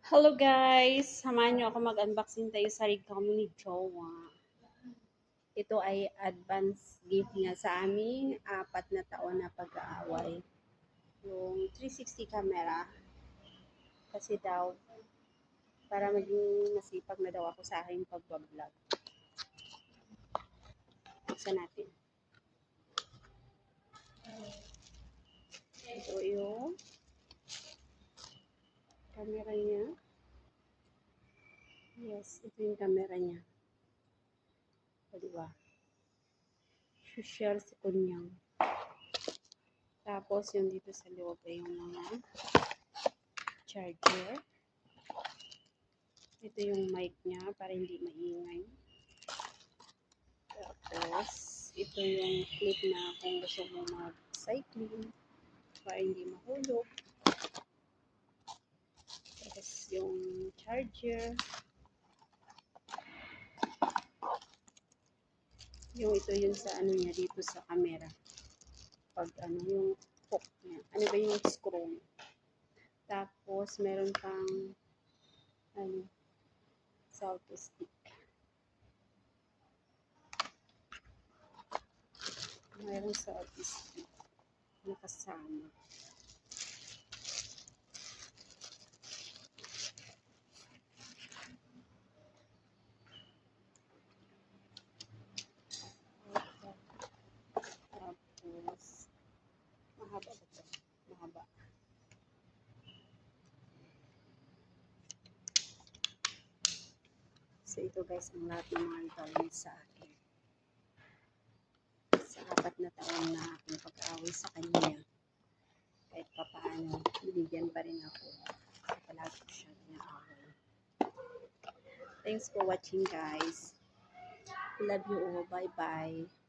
Hello guys! Samahan niyo ako mag-unboxing tayo sa rig kami ni Jowa. Ito ay advance gift niya sa aming 4 na taon na pag-aaway. Yung 360 camera. Kasi daw, para maging masipag na daw ako sa aking pag-vlog. Buksan natin. Ito yung camera niya. Yes, ito yung camera niya. O, diba? Share si Kunyang. Tapos, yung dito sa loob ay yung mga charger. Ito yung mic niya para hindi maingay. Tapos, ito yung clip na kung gusto mo mag-cycling para hindi mahulog. Tapos, yung charger. Yung ito yun sa ano niya dito sa camera. Pag ano yung hook niya. Ano ba yung screw? Tapos meron pang ano selfie stick. Meron selfie stick na kasama. Tapos mahaba ba ito? Mahaba. So ito guys ang lahat ng mga regalo sa akin. Sa 4 na taon na aking pag-aaway sa kanya. Kahit pa paano, binigyan pa rin ako. Kasi palagi ko siya inaaway. Thanks for watching guys. Love you all. Bye bye.